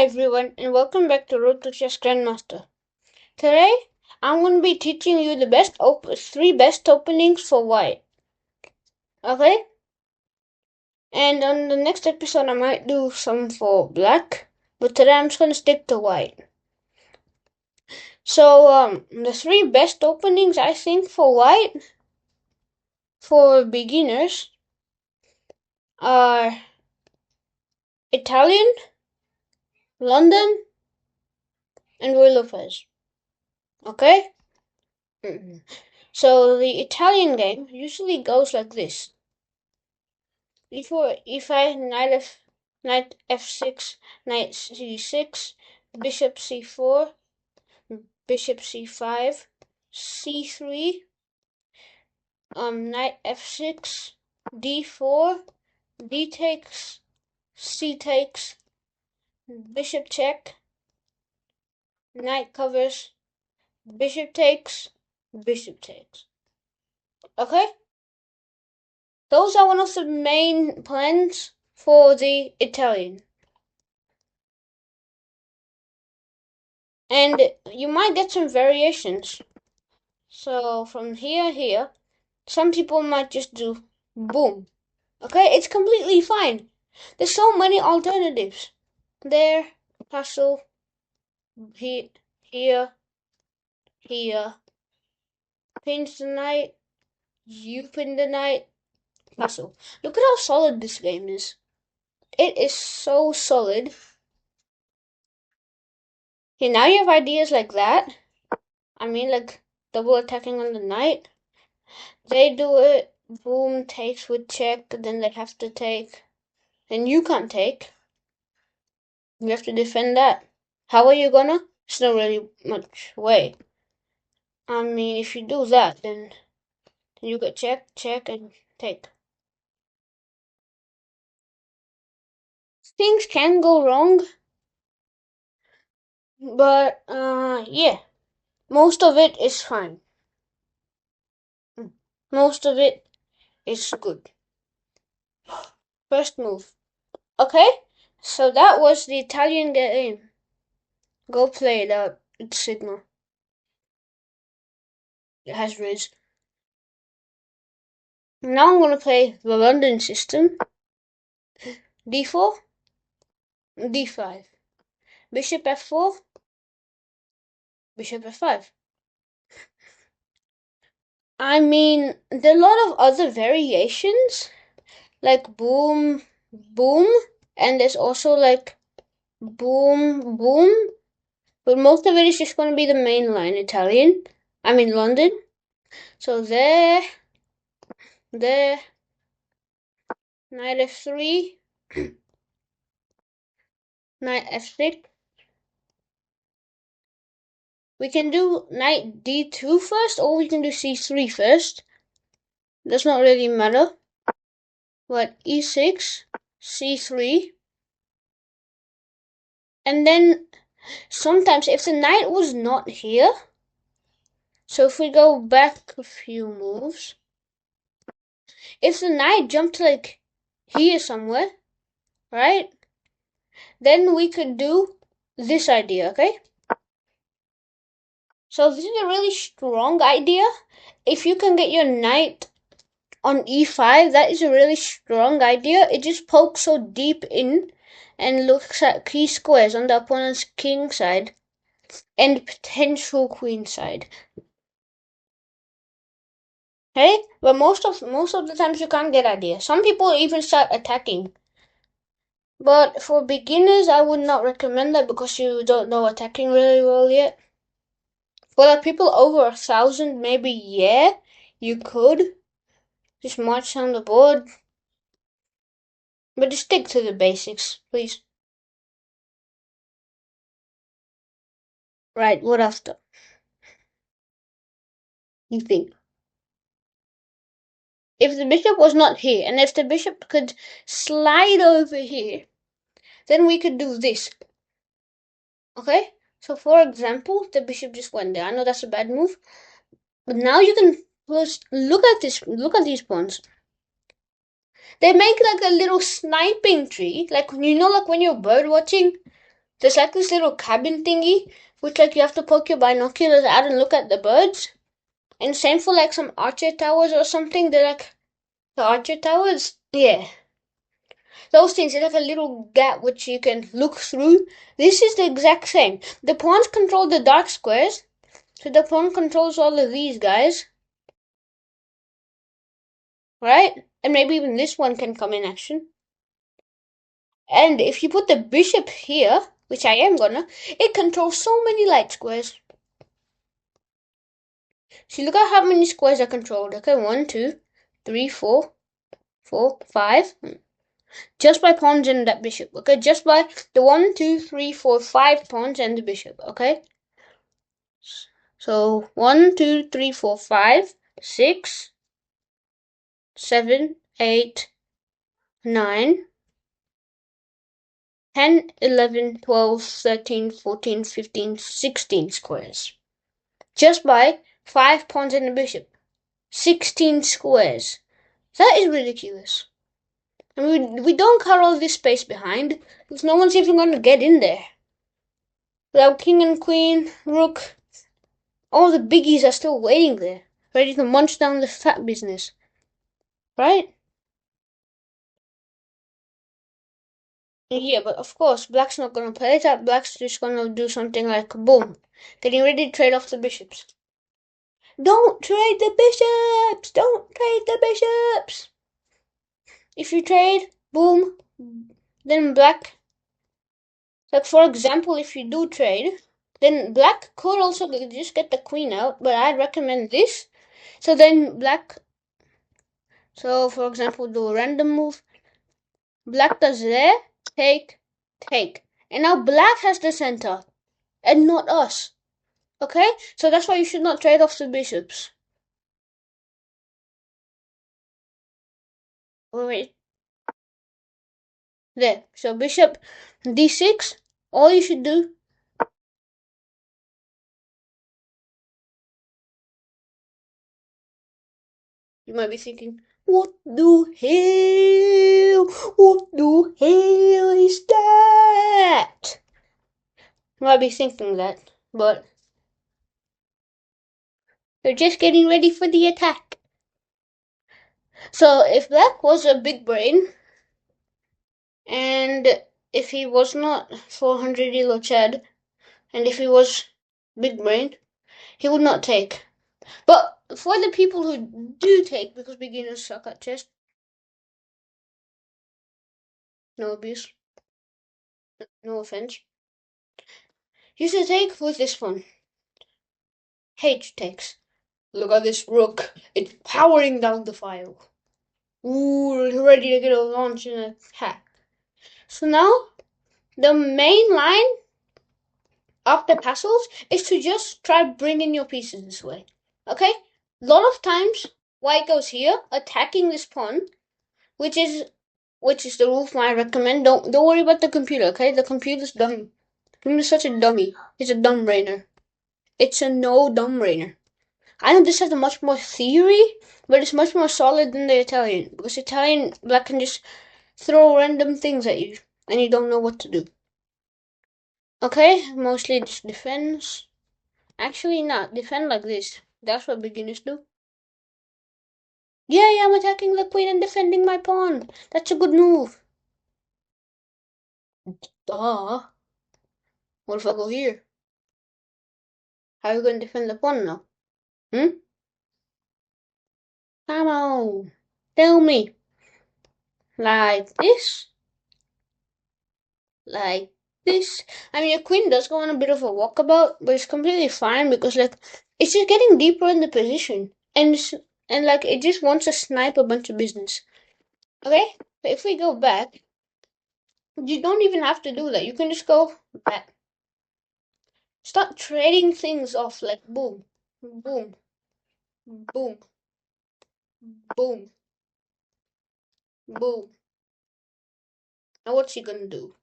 Hi everyone, and welcome back to Road to Chess Grandmaster. Today, I'm going to be teaching you the three best openings for white. Okay? And on the next episode, I might do some for black, but today I'm just going to stick to white. So, the three best openings I think for white for beginners are Italian, London, and Lopez. Okay? So the Italian game usually goes like this. E4, e5, knight f6, knight c6, bishop c4, bishop c5, c3, knight f6, d4, d takes, c takes, bishop check, knight covers, bishop takes, bishop takes. Okay? Those are one of the main plans for the Italian. And you might get some variations. So from here, some people might just do boom. Okay, it's completely fine. There's so many alternatives. There, castle, here, here. Pinch the knight, you pin the knight, castle. Look at how solid this game is. It is so solid. Okay, now you have ideas like that. I mean, like double attacking on the knight. They do it, boom, takes with check, then they have to take. And you can't take. You have to defend that. How are you gonna? There's not really much way. I mean, if you do that, then you get check, and take. Things can go wrong, but yeah, most of it is fine. Most of it is good. First move. Okay, so that was the Italian game. Go play it out. It's Signal. It has Riz. Now I'm gonna play the London system. D4, D5, Bishop F4, Bishop F5. I mean, there are a lot of other variations, like boom, boom, and there's also like boom, boom, but most of it is just going to be the main line Italian. I mean, London. So there, knight f3, knight f6. We can do knight d2 first, or we can do c3 first. Does not really matter. But e6, c3. And then sometimes if the knight was not here, so if we go back a few moves, if the knight jumped like here somewhere, right, then we could do this idea, okay? So this is a really strong idea. If you can get your knight on e5, that is a really strong idea. It just pokes so deep in and looks at key squares on the opponent's king side and potential queen side. Okay, but most of the times you can't get ideas. Some people even start attacking. But for beginners, I would not recommend that because you don't know attacking really well yet. For like people over 1,000, maybe yeah, you could just march down the board. But just stick to the basics, please. Right, what after? You think? If the bishop was not here, and if the bishop could slide over here, then we could do this. Okay? So for example, the bishop just went there. I know that's a bad move. But now you can first look at this. Look at these pawns. They make like a little sniping tree. Like, you know, like when you're bird watching, there's like this little cabin thingy, which like you have to poke your binoculars out and look at the birds. And same for like some archer towers or something. They're like the archer towers. Yeah. Those things, there's like a little gap which you can look through. This is the exact same. The pawns control the dark squares, so the pawn controls all of these guys. Right? And maybe even this one can come in action. And if you put the bishop here, which I am gonna, it controls so many light squares. See, look at how many squares are controlled. Okay, 1, 2, 3, 4, 4, 5. Just by pawns and that bishop. Okay, just by the 1, 2, 3, 4, 5 pawns and the bishop. Okay. So 1, 2, 3, 4, 5, 6, 7, 8, 9, 10, 11, 12, 13, 14, 15, 16 squares. Just by 5 pawns and a bishop. 16 squares. That is ridiculous. I mean, we don't cut all this space behind, because no one's even going to get in there. Without king and queen, rook, all the biggies are still waiting there, ready to munch down the fat business. Right? Yeah, but of course, black's not going to play that. Black's just going to do something like boom, getting ready to trade off the bishops. Don't trade the bishops! Don't trade the bishops! If you trade, boom, then black. Like, for example, if you do trade, then black could also just get the queen out, but I'd recommend this. So then black, so for example, do a random move. Black does there, take, take. And now black has the center, and not us. Okay? So that's why you should not trade off the bishops. Wait. There. So bishop d6, all you should do. You might be thinking, what the hell? What the hell is that? You might be thinking that, but they're just getting ready for the attack. So if black was a big brain, and if he was not 400 elo Chad, and if he was big brain, he would not take. But for the people who do take, because beginners suck at chess, no abuse, no offense, you should take with this one. H takes. Look at this rook. It's powering down the file. Ooh, ready to get a launch and attack. So now, the main line of the castles is to just try bringing your pieces this way. Okay? A lot of times, white goes here, attacking this pawn, which is the rule I recommend. Don't worry about the computer, okay? The computer's dumb. The computer's such a dummy. It's a dumb brainer. It's a no dumb brainer. I know this has a much more theory, but it's much more solid than the Italian. Because Italian, black can just throw random things at you, and you don't know what to do. Okay, mostly just defense. Actually, not. Defend like this. That's what beginners do. Yeah, I'm attacking the queen and defending my pawn. That's a good move. Duh. What if I go here? How are you going to defend the pawn now? Hmm? Come on. Tell me. Like this? Like this? I mean, your queen does go on a bit of a walkabout, but it's completely fine because, like, it's just getting deeper in the position. And like, it just wants to snipe a bunch of business. Okay? But if we go back, you don't even have to do that. You can just go back. Start trading things off like boom, boom, boom, boom, boom. Now what's he gonna do?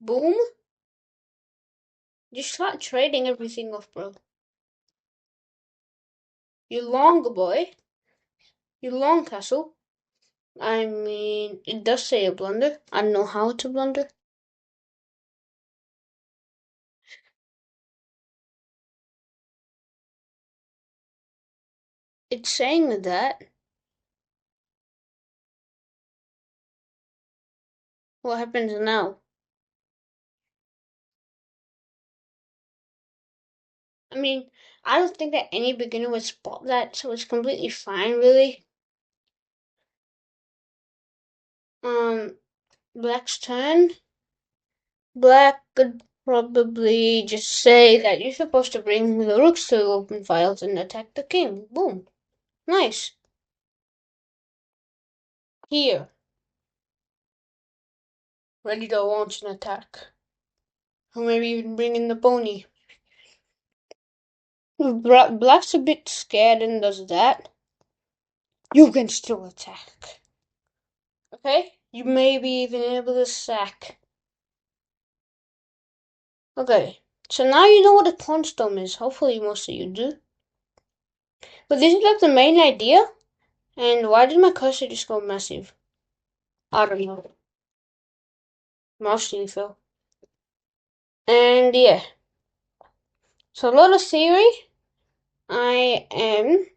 Boom? Just start trading everything off, bro. You long boy. You long castle. I mean, it does say a blunder. I don't know how to blunder. It's saying that. What happens now? I mean, I don't think that any beginner would spot that, so it's completely fine, really. Black's turn. Black could probably just say that you're supposed to bring the rooks to the open files and attack the king. Boom. Nice. Here. Ready to launch an attack. Or maybe even bring in the pony. If Black's a bit scared and does that, you can still attack. Okay? You may be even able to sack. Okay, so now you know what a pawn storm is. Hopefully most of you do. But this is like the main idea. And why did my cursor just go massive? I don't know. Mouse fell. And yeah. So a lot of theory. I am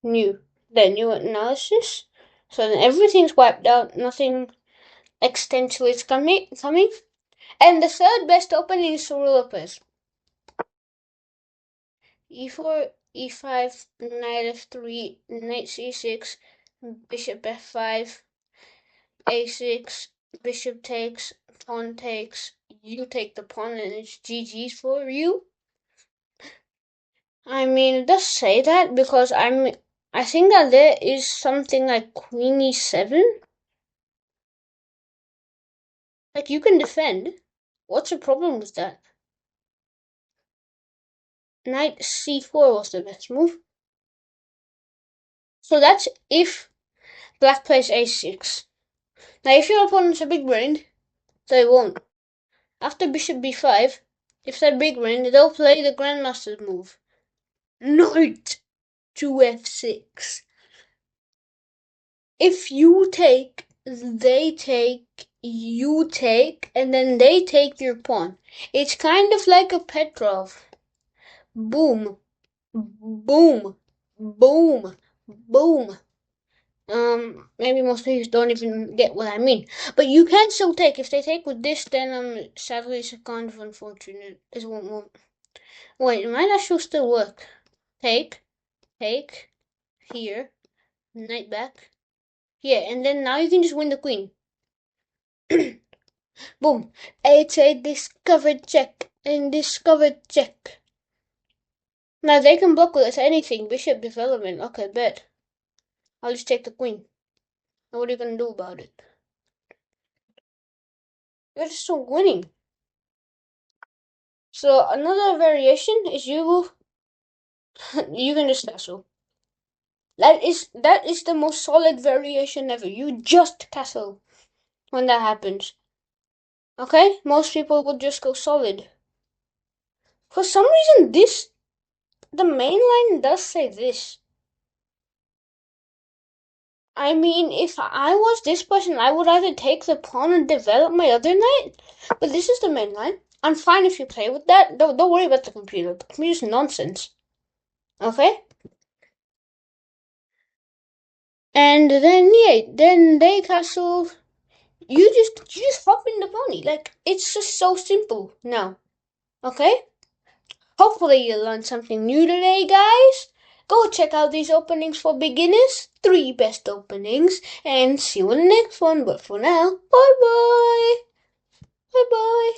new. The new analysis. So then everything's wiped out. Nothing existential is coming. And the third best opening is for Lopez. E4, E5, knight F3, knight C6, bishop F5, A6, bishop takes, pawn takes, you take the pawn and it's GG's for you. I mean, it does say that because I think that there is something like queen E7. Like, you can defend. What's the problem with that? Knight C4 was the best move. So that's if black plays A6. Now, if your opponent's a big brain, they won't. After bishop b5, if they're big brain, they'll play the grandmaster's move. Knight to f6. If you take, they take, you take, and then they take your pawn. It's kind of like a Petrov. Boom, boom, boom, boom. Maybe most people don't even get what I mean. But you can still take. If they take with this, then sadly it's kind of unfortunate. It won't. Wait, it might actually still work. Take, here, knight back. Yeah, and then now you can just win the queen. Boom. It's a discovered check. And discovered check. Now they can block with anything. Bishop development. Okay, bet. I'll just take the queen. Now what are you gonna do about it? You're just still winning. So another variation is you can just castle. That is the most solid variation ever. You just castle when that happens. Okay? Most people would just go solid. For some reason the main line does say this. I mean, if I was this person, I would either take the pawn and develop my other knight. But this is the main line. I'm fine if you play with that. Don't worry about the computer. The computer's nonsense. Okay? And then then they castle. You just hop in the pony. Like, it's just so simple now. Okay? Hopefully you learned something new today, guys. Go check out these openings for beginners. 3 best openings. And see you in the next one. But for now, bye bye. Bye bye.